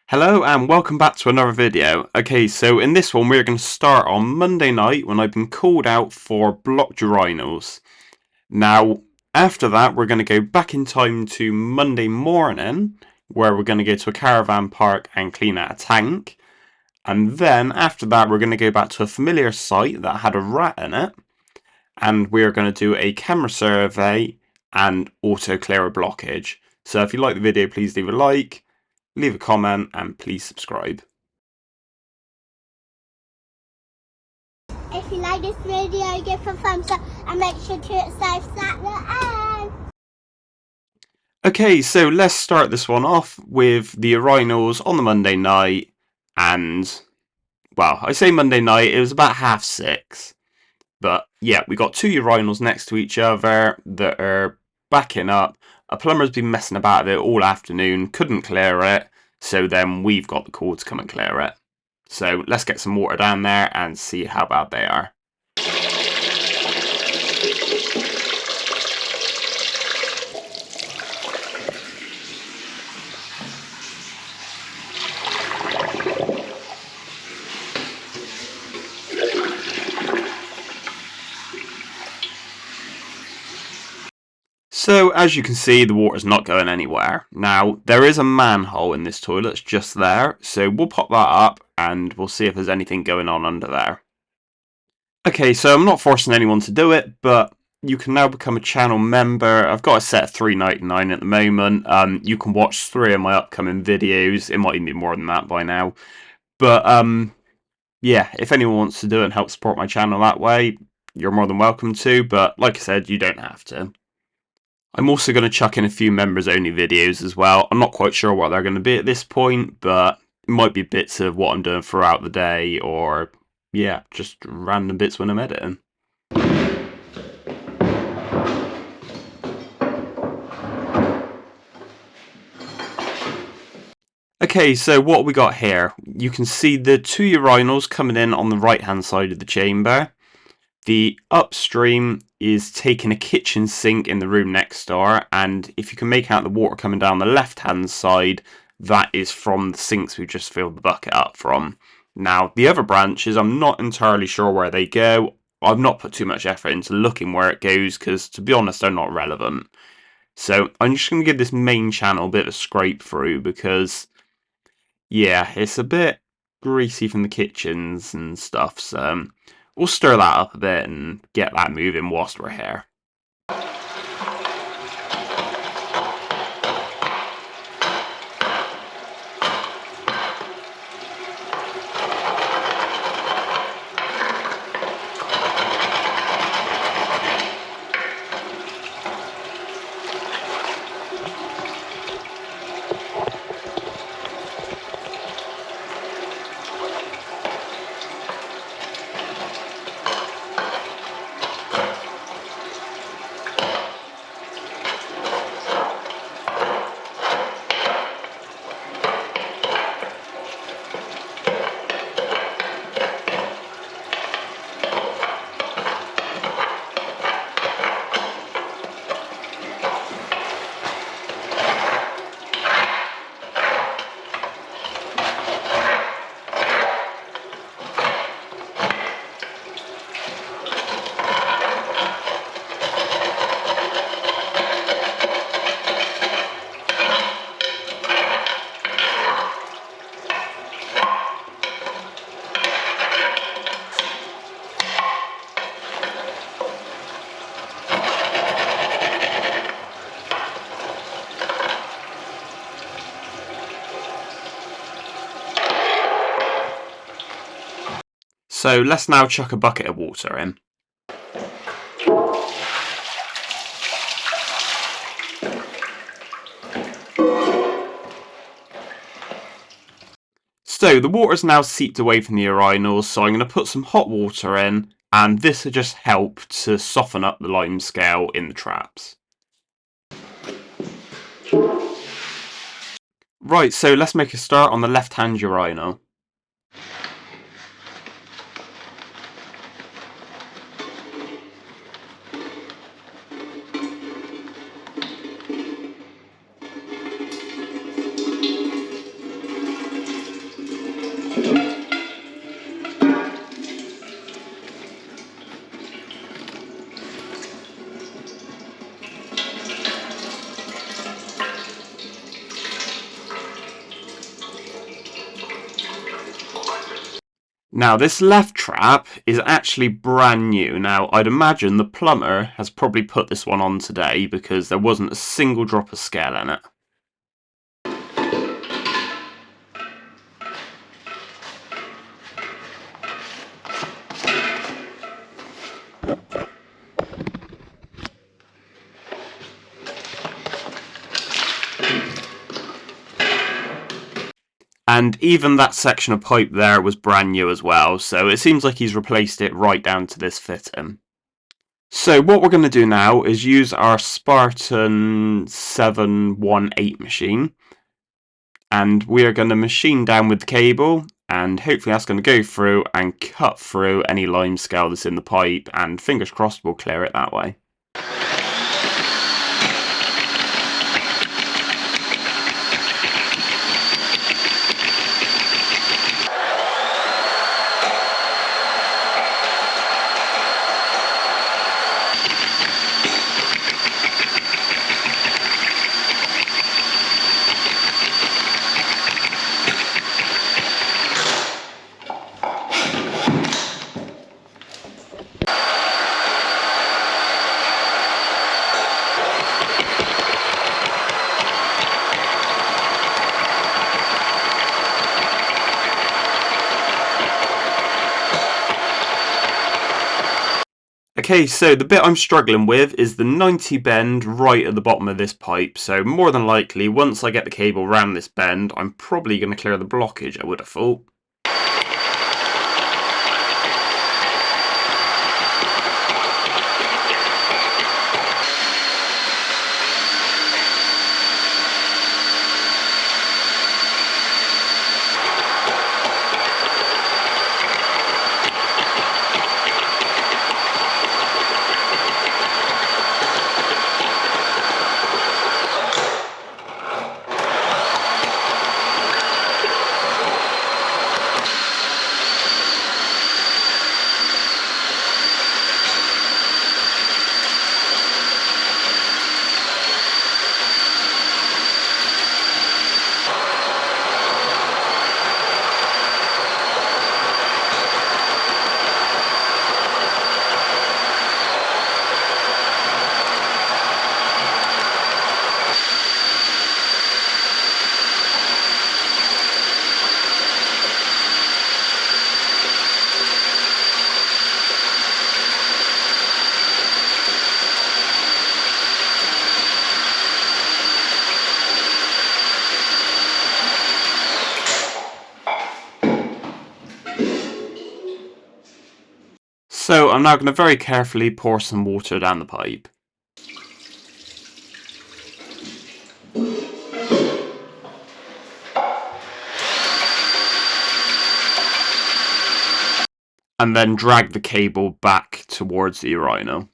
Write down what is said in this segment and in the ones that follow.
Hello and welcome back to another video. Okay, so in this one we're going to start on Monday night when I've been called out for blocked urinals. Now, after that we're going to go back in time to Monday morning where we're going to go to a caravan park and clean out a tank. And then after that we're going to go back to a familiar site that had a rat in it. And we're going to do a camera survey and auto clear a blockage. So if you like the video, please leave a like, leave a comment and please subscribe. If you like this video, give a thumbs up and make sure to hit subscribe at the end. Okay, so let's start this one off with the urinals on the Monday night, and, well, I say Monday night, it was about 6:30, but yeah, we got two urinals next to each other that are backing up. A plumber's been messing about with it all afternoon, couldn't clear it, so then we've got the call to come and clear it. So let's get some water down there and see how bad they are. So as you can see, the water's not going anywhere. Now, there is a manhole in this toilet, it's just there, so we'll pop that up and we'll see if there's anything going on under there. Okay, so I'm not forcing anyone to do it, but you can now become a channel member. I've got a set of $3.99 at the moment. You can watch 3 of my upcoming videos. It might even be more than that by now. But yeah, if anyone wants to do it and help support my channel that way, you're more than welcome to, but like I said, you don't have to. I'm also going to chuck in a few members only videos as well. I'm not quite sure what they're going to be at this point, but it might be bits of what I'm doing throughout the day, or yeah, just random bits when I'm editing. Okay, so what we got here, you can see the two urinals coming in on the right hand side of the chamber. The upstream is taking a kitchen sink in the room next door, and if you can make out the water coming down the left hand side, that is from the sinks we just filled the bucket up from. Now, the other branches, I'm not entirely sure where they go. I've not put too much effort into looking where it goes because, to be honest, they're not relevant. So I'm just going to give this main channel a bit of a scrape through because, yeah, it's a bit greasy from the kitchens and stuff, so we'll stir that up a bit and get that moving whilst we're here. So let's now chuck a bucket of water in. So the water's now seeped away from the urinals, so I'm going to put some hot water in, and this will just help to soften up the lime scale in the traps. Right, so let's make a start on the left-hand urinal. Now this left trap is actually brand new. Now I'd imagine the plumber has probably put this one on today because there wasn't a single drop of scale in it. And even that section of pipe there was brand new as well, so it seems like he's replaced it right down to this fitting. So what we're going to do now is use our Spartan 718 machine, and we are going to machine down with the cable, and hopefully that's going to go through and cut through any lime scale that's in the pipe, and fingers crossed we'll clear it that way. Okay, so the bit I'm struggling with is the 90 bend right at the bottom of this pipe, so more than likely once I get the cable around this bend I'm probably going to clear the blockage, I would have thought. So I'm now going to very carefully pour some water down the pipe. And then drag the cable back towards the urinal.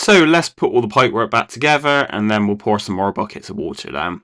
So let's put all the pipework back together and then we'll pour some more buckets of water down.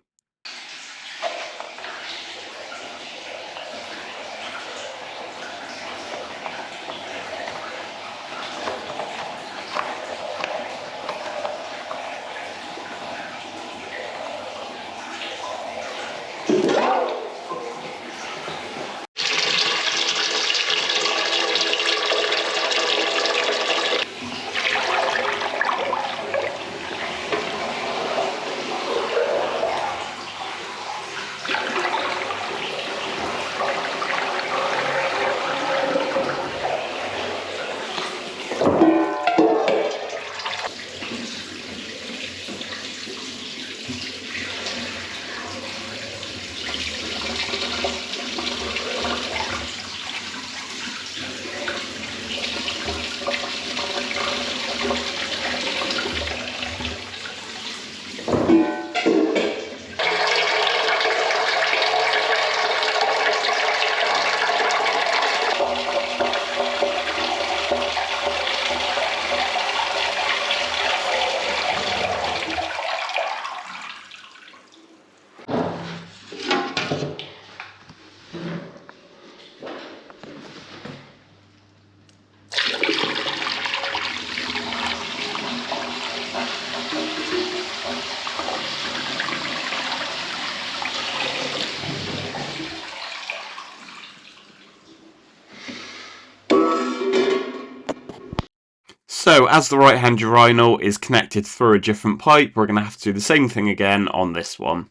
So as the right hand urinal is connected through a different pipe, we're going to have to do the same thing again on this one.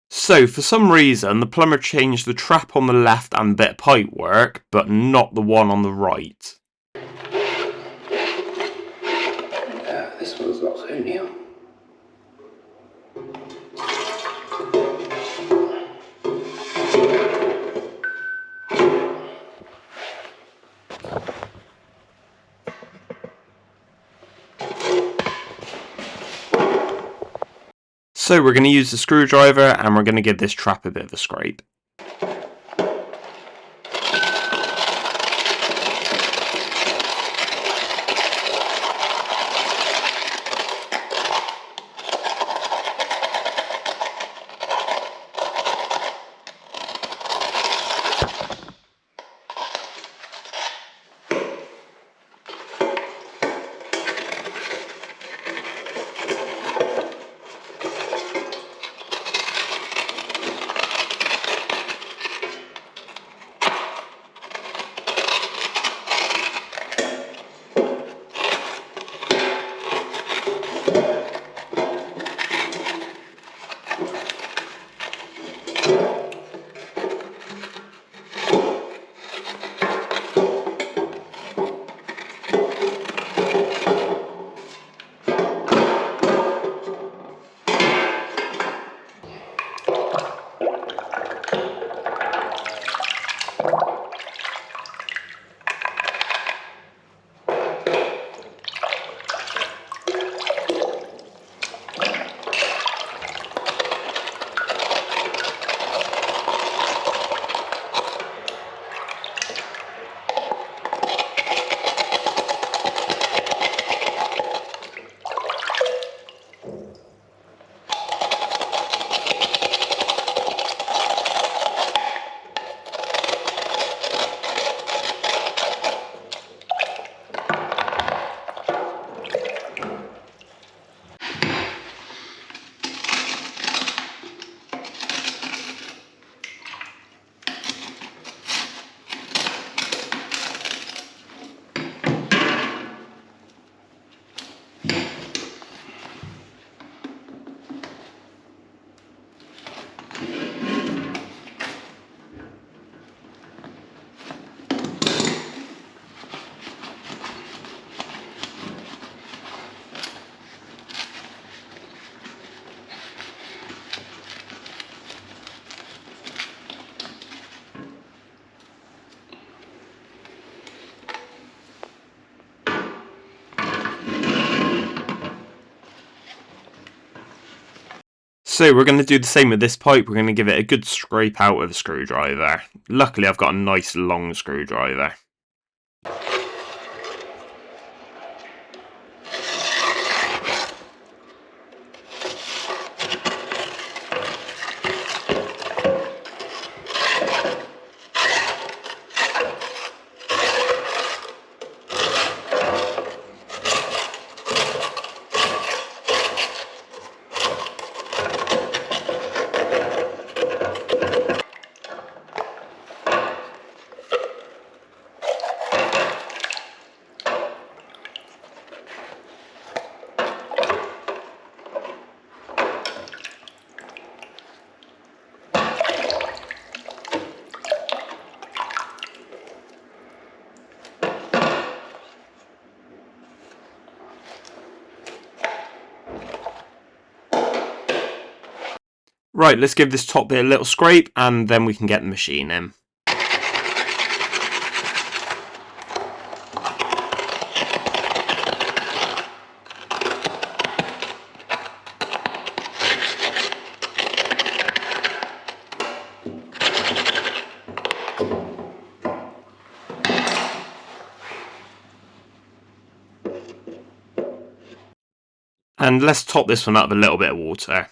So for some reason the plumber changed the trap on the left and bit of pipe work, but not the one on the right. This one's not so new. So we're going to use the screwdriver and we're going to give this trap a bit of a scrape. So we're going to do the same with this pipe. We're going to give it a good scrape out with a screwdriver. Luckily I've got a nice long screwdriver. Right, let's give this top bit a little scrape and then we can get the machine in. And let's top this one up with a little bit of water.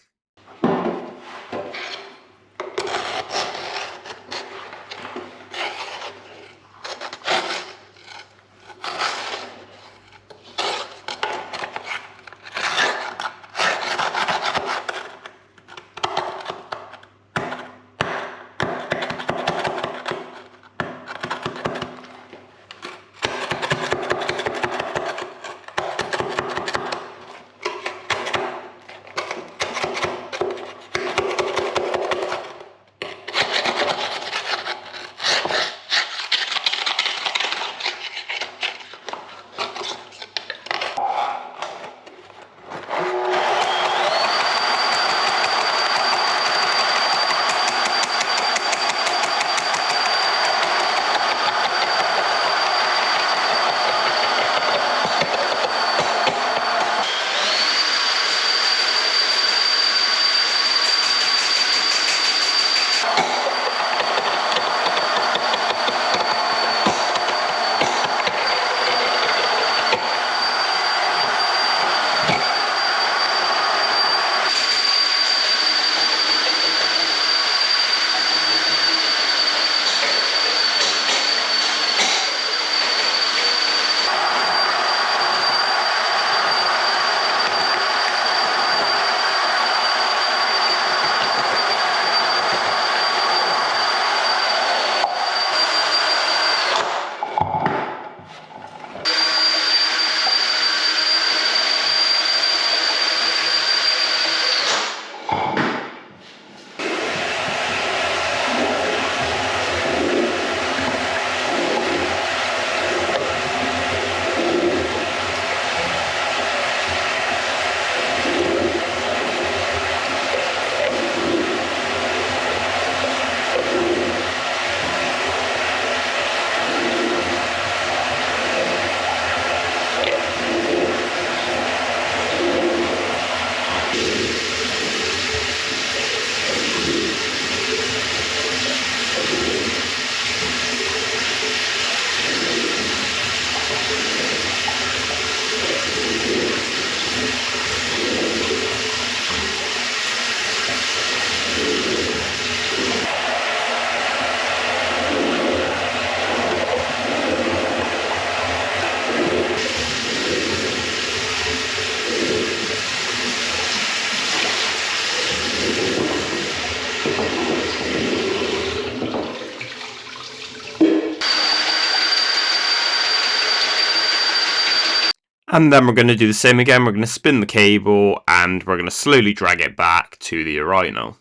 And then we're going to do the same again. We're going to spin the cable and we're going to slowly drag it back to the urinal.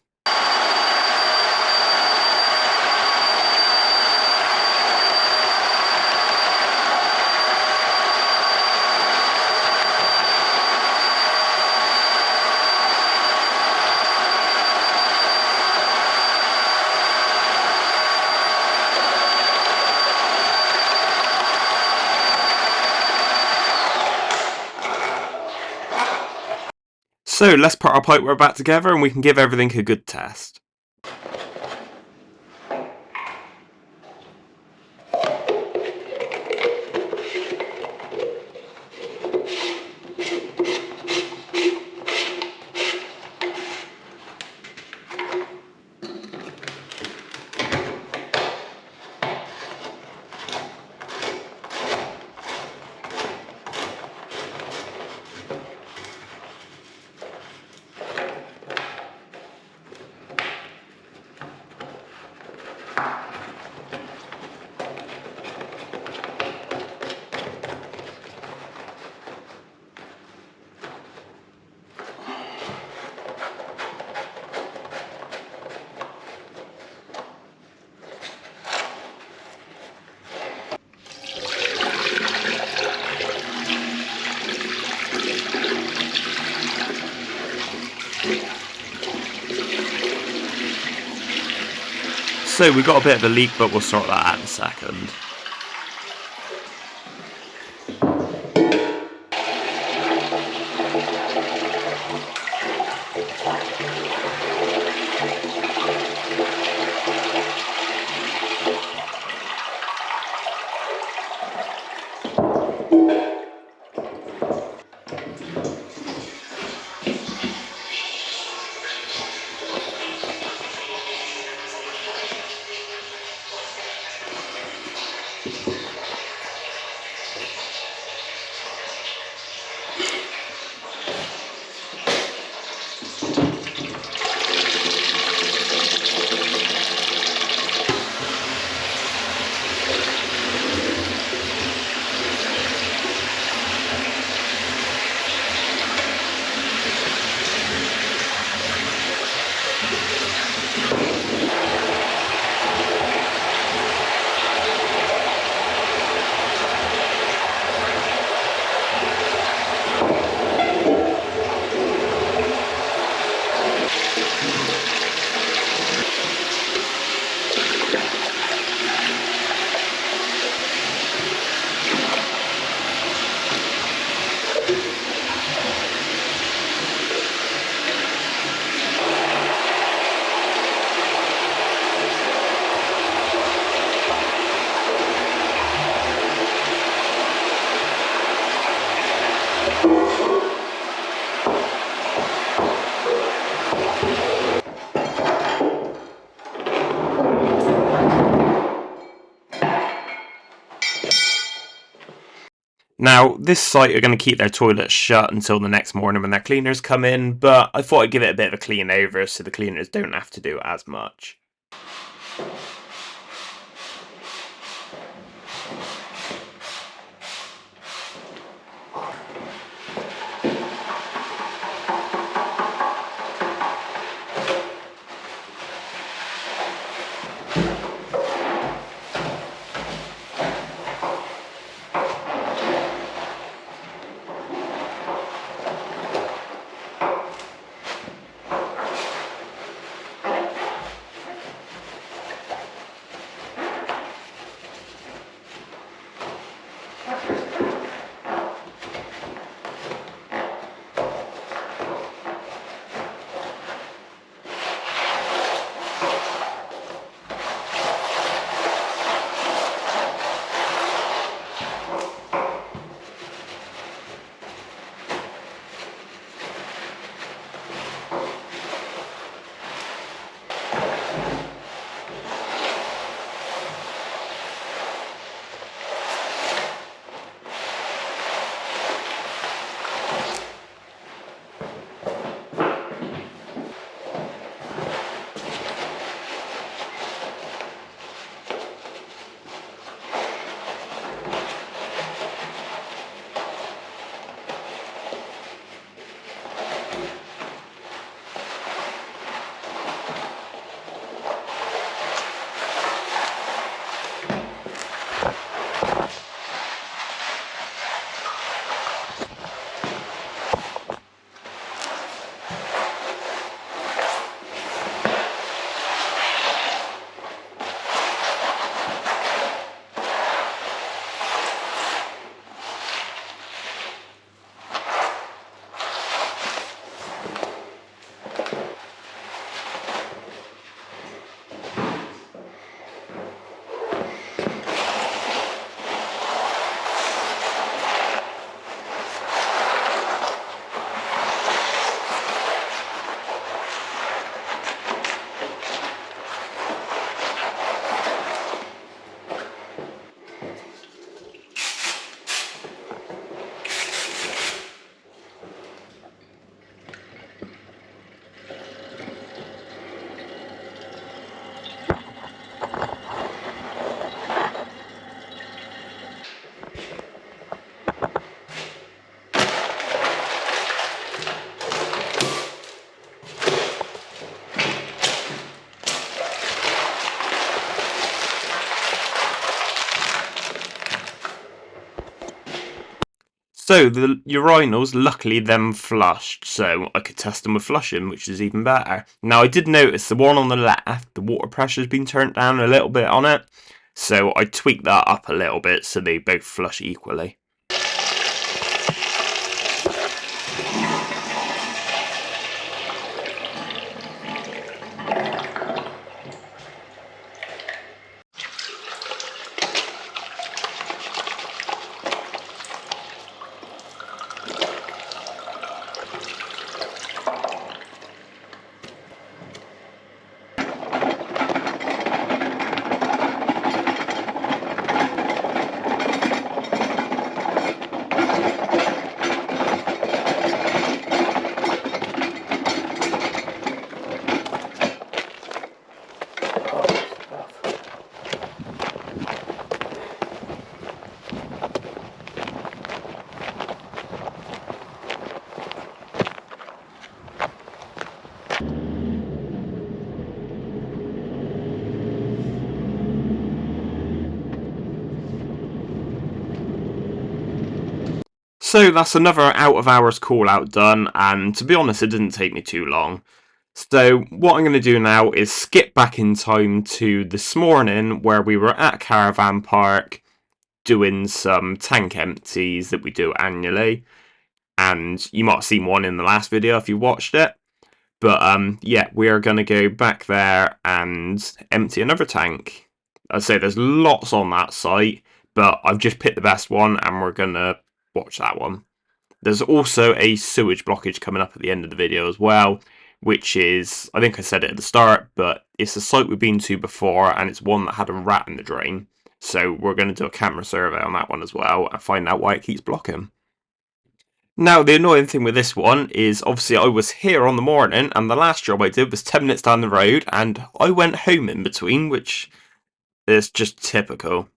So let's put our pipework back together and we can give everything a good test. So we got a bit of a leak, but we'll sort that out in a second. Now, this site are going to keep their toilets shut until the next morning when their cleaners come in, but I thought I'd give it a bit of a clean over so the cleaners don't have to do as much. So the urinals, luckily them flushed, so I could test them with flushing, which is even better. Now I did notice the one on the left, the water pressure's been turned down a little bit on it, so I tweaked that up a little bit so they both flush equally. So that's another out of hours call out done, and to be honest it didn't take me too long. So what I'm going to do now is skip back in time to this morning where we were at Caravan Park doing some tank empties that we do annually, and you might have seen one in the last video if you watched it. But yeah, we are going to go back there and empty another tank. I'd say there's lots on that site, but I've just picked the best one and we're going to watch that one. There's also a sewage blockage coming up at the end of the video as well, which is, I think I said it at the start, but it's a site we've been to before and it's one that had a rat in the drain. So we're going to do a camera survey on that one as well and find out why it keeps blocking. Now, the annoying thing with this one is obviously I was here on the morning and the last job I did was 10 minutes down the road and I went home in between, which is just typical.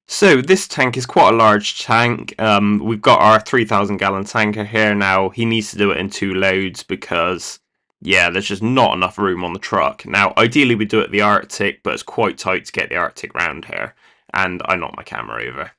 So this tank is quite a large tank. We've got our 3,000 gallon tanker here now. He needs to do it in 2 loads because, yeah, there's just not enough room on the truck. Now, ideally we do it at the Arctic, but it's quite tight to get the Arctic round here. And I knocked my camera over.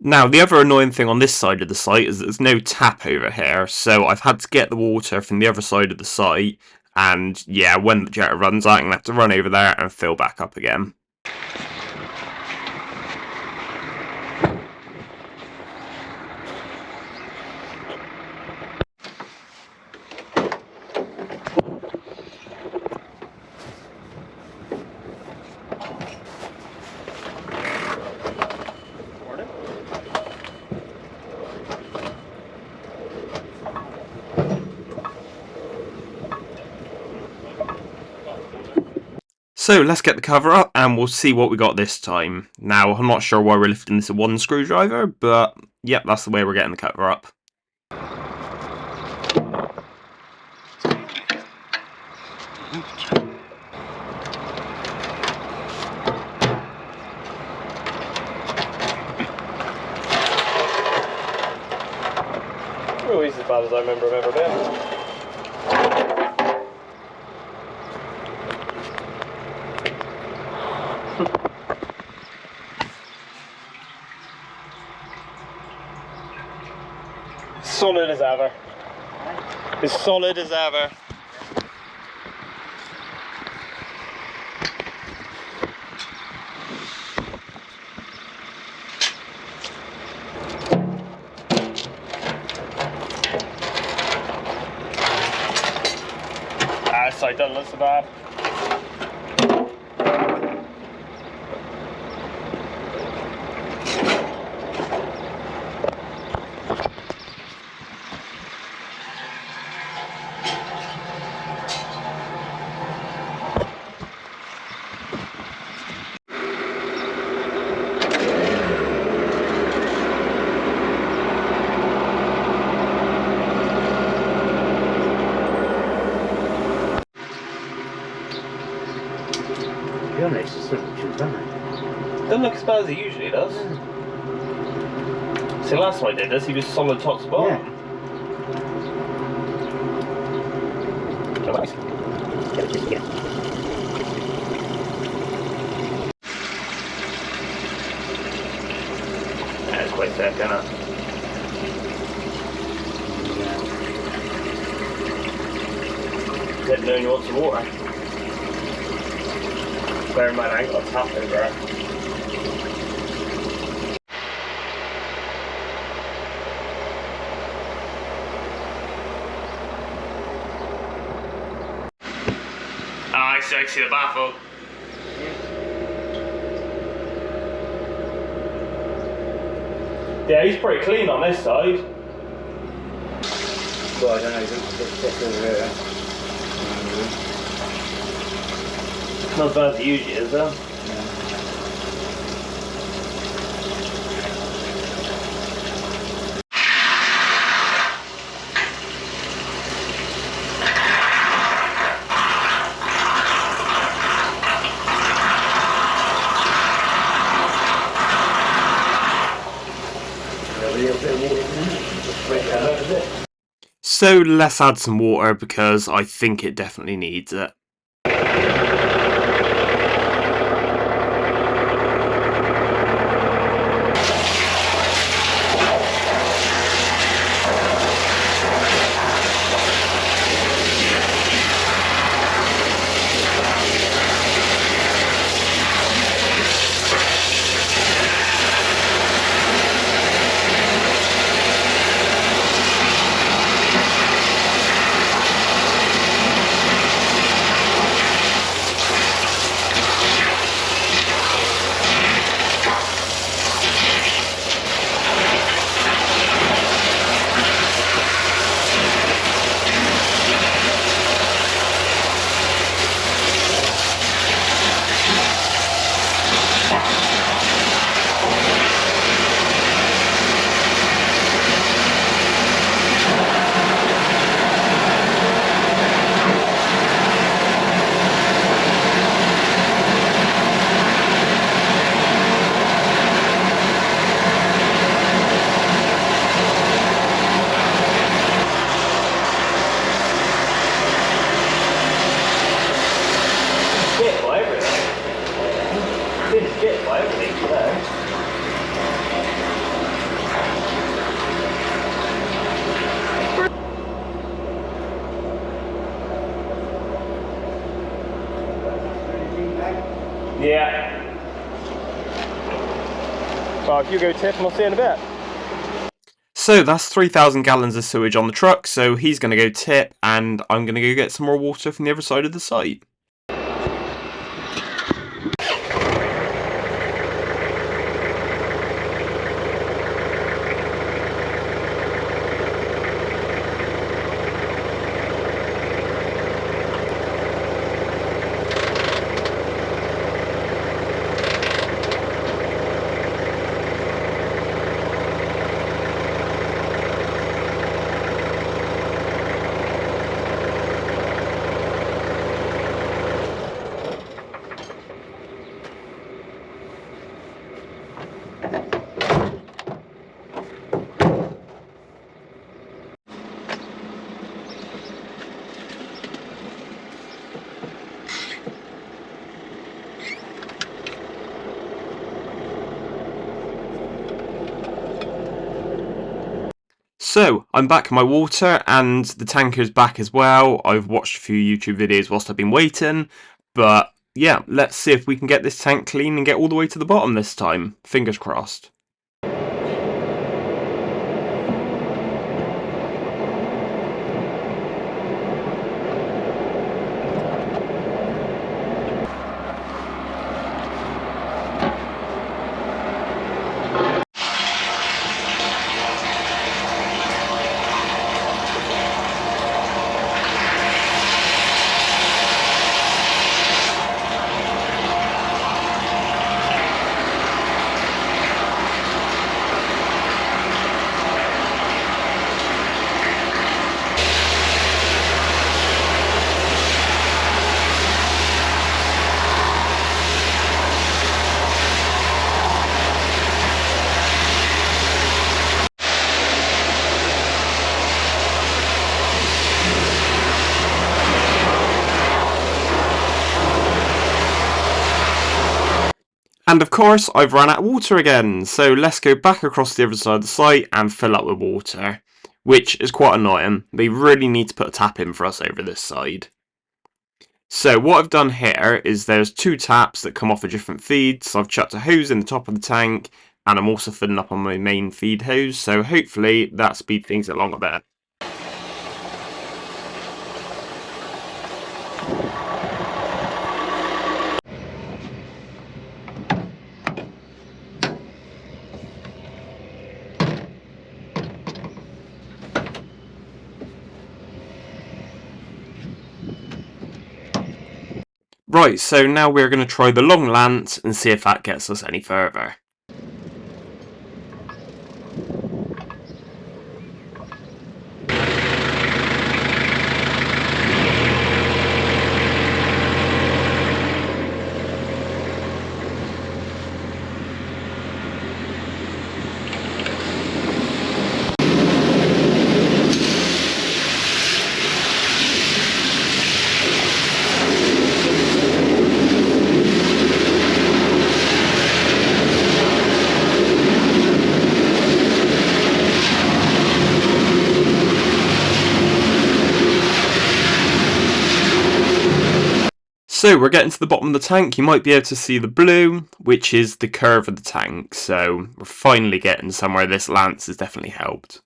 Now, the other annoying thing on this side of the site is that there's no tap over here, so I've had to get the water from the other side of the site, and yeah, when the jetter runs out, I'm going to have to run over there and fill back up again. So let's get the cover up and we'll see what we got this time. Now, I'm not sure why we're lifting this with 1 screwdriver, but yep, that's the way we're getting the cover up. Oh, he's as bad as I remember him ever being. Solid as ever. As solid as ever. So it doesn't look so bad. To be honest, it's not too bad. Doesn't look as bad as it usually does. See, last time I did this, he was solid top to bottom. Yeah. That's quite thick, isn't it? Didn't know you want some water. Bear in mind, I ain't got a tap over there. I see the baffle. Yeah, he's pretty clean on this side. Well, I don't know, he's a bit thick over here. Not as bad as it usually is, though. So let's add some water because I think it definitely needs it. Yeah. Well, if you go tip, and I'll see you in a bit. So that's 3,000 gallons of sewage on the truck, so he's going to go tip, and I'm going to go get some more water from the other side of the site. So, I'm back in my water, and the tanker's back as well. I've watched a few YouTube videos whilst I've been waiting, but yeah, let's see if we can get this tank clean and get all the way to the bottom this time. Fingers crossed. And of course, I've run out of water again, so let's go back across the other side of the site and fill up with water, which is quite annoying. They really need to put a tap in for us over this side. So what I've done here is there's two taps that come off a different feed, so I've chucked a hose in the top of the tank, and I'm also filling up on my main feed hose, so hopefully that speeds things along a bit. Right, so now we're going to try the long lance and see if that gets us any further. So we're getting to the bottom of the tank. You might be able to see the blue, which is the curve of the tank. So we're finally getting somewhere. This lance has definitely helped.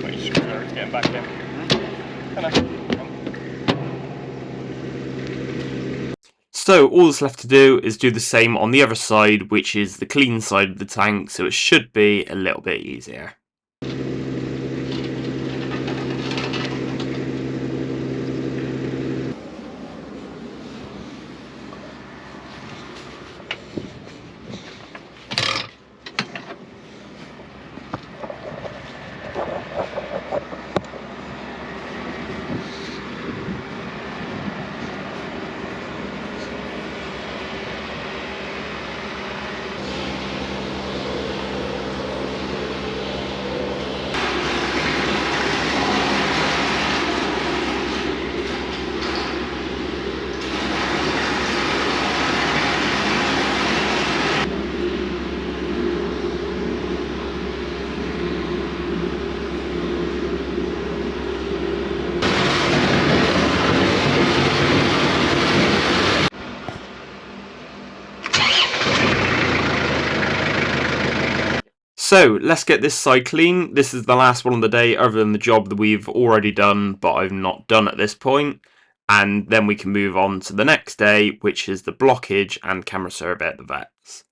Pretty sure it's getting back in. So all that's left to do is do the same on the other side, which is the clean side of the tank, so it should be a little bit easier. So let's get this side clean. This is the last one of the day other than the job that we've already done but I've not done at this point. And then we can move on to the next day, which is the blockage and camera survey at the vets.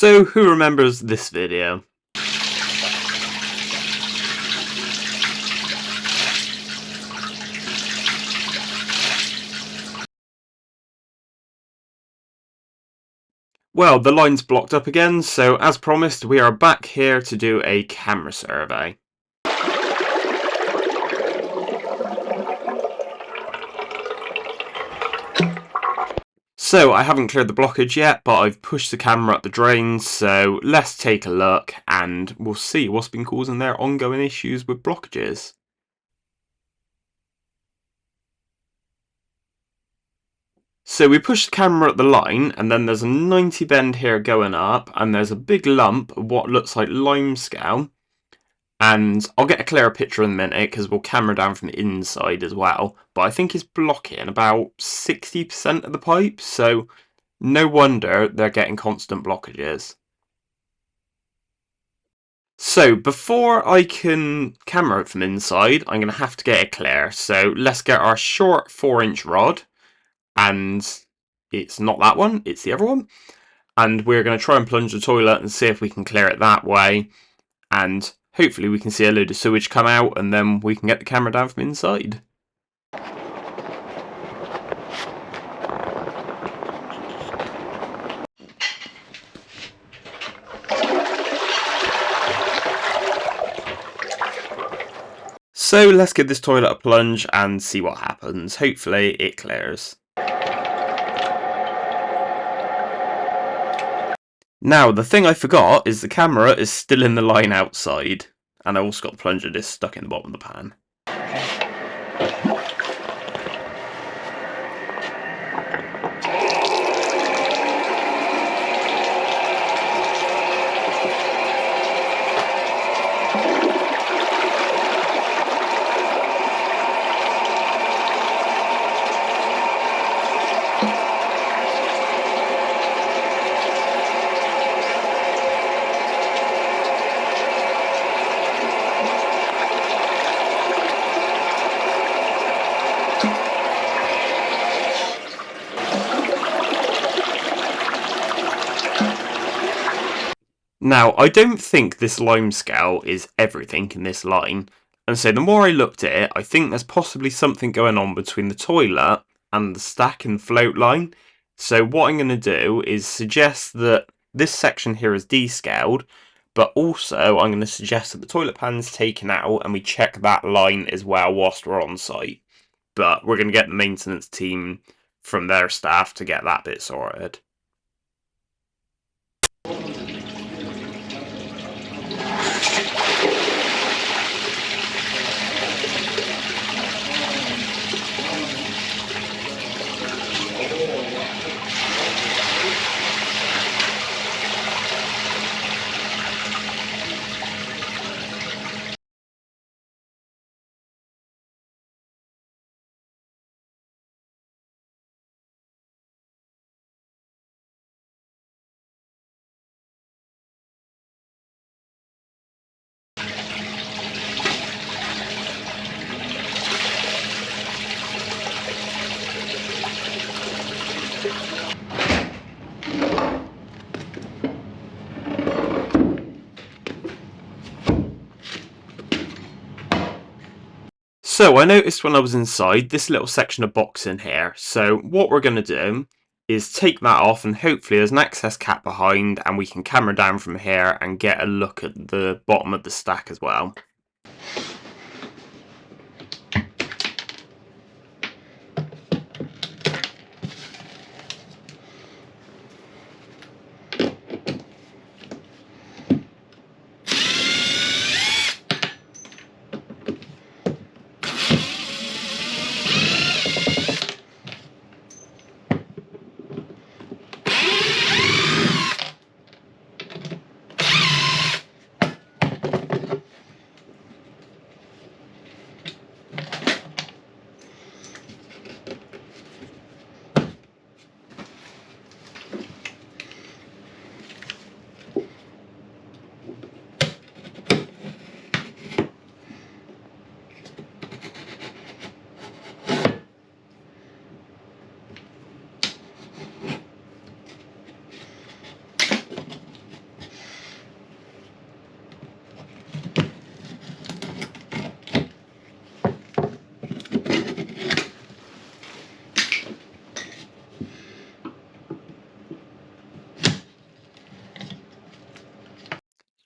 So who remembers this video? Well, the line's blocked up again, so as promised, we are back here to do a camera survey. So I haven't cleared the blockage yet, but I've pushed the camera up the drain, so let's take a look and we'll see what's been causing their ongoing issues with blockages. So we push the camera up the line, and then there's a 90 bend here going up, and there's a big lump of what looks like limescale. And I'll get a clearer picture in a minute because we'll camera down from the inside as well. But I think it's blocking about 60% of the pipe, so no wonder they're getting constant blockages. So before I can camera it from inside, I'm going to have to get it clear. So let's get our short 4-inch rod, and it's not that one, it's the other one. And we're going to try and plunge the toilet and see if we can clear it that way. And hopefully we can see a load of sewage come out and then we can get the camera down from inside. So let's give this toilet a plunge and see what happens. Hopefully it clears. Now, the thing I forgot is the camera is still in the line outside, and I also got the plunger disc stuck in the bottom of the pan. Now, I don't think this lime scale is everything in this line, and so the more I looked at it, I think there's possibly something going on between the toilet and the stack and float line. So what I'm going to do is suggest that this section here is descaled, but also I'm going to suggest that the toilet pan's taken out and we check that line as well whilst we're on site. But we're going to get the maintenance team from their staff to get that bit sorted. So I noticed when I was inside this little section of box in here, so what we're going to do is take that off and hopefully there's an access cap behind and we can camera down from here and get a look at the bottom of the stack as well.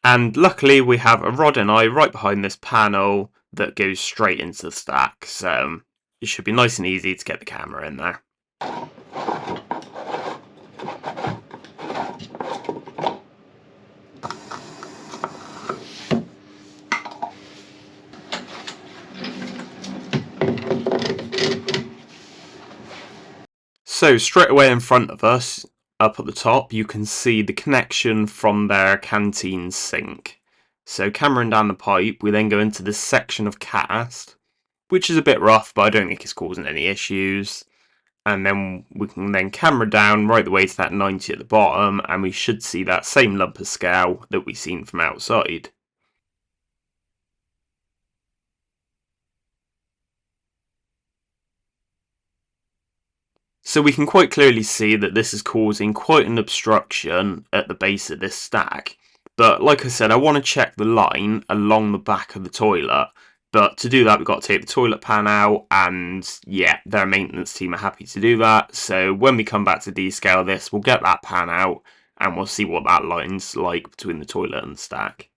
And luckily we have a rod and eye right behind this panel that goes straight into the stack, so it should be nice and easy to get the camera in there. So straight away in front of us, up at the top, you can see the connection from their canteen sink. So cameraing down the pipe, we then go into this section of cast, which is a bit rough, but I don't think it's causing any issues. And then we can then camera down right the way to that 90 at the bottom, and we should see that same lump of scale that we've seen from outside. So we can quite clearly see that this is causing quite an obstruction at the base of this stack. But like I said, I want to check the line along the back of the toilet. But to do that, we've got to take the toilet pan out, and yeah, their maintenance team are happy to do that. So when we come back to descale this, we'll get that pan out, and we'll see what that line's like between the toilet and the stack.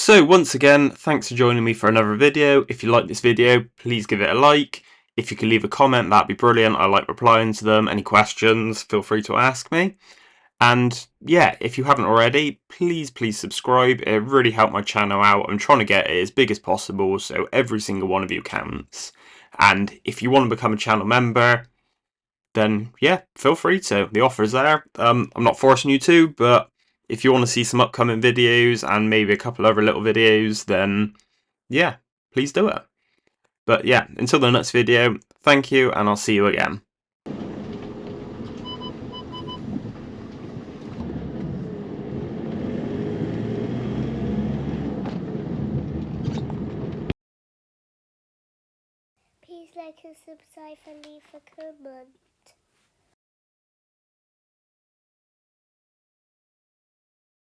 So once again, thanks for joining me for another video. If you like this video, please give it a like. If you can leave a comment, that'd be brilliant. I like replying to them. Any questions, feel free to ask me. And yeah, if you haven't already, please subscribe. It really helped my channel out. I'm trying to get it as big as possible, so every single one of you counts. And if you want to become a channel member, then yeah, feel free to. The offer's there. I'm not forcing you to, but if you want to see some upcoming videos and maybe a couple other little videos, then yeah, please do it. But yeah, until the next video, thank you, and I'll see you again. Please like and subscribe and leave a comment.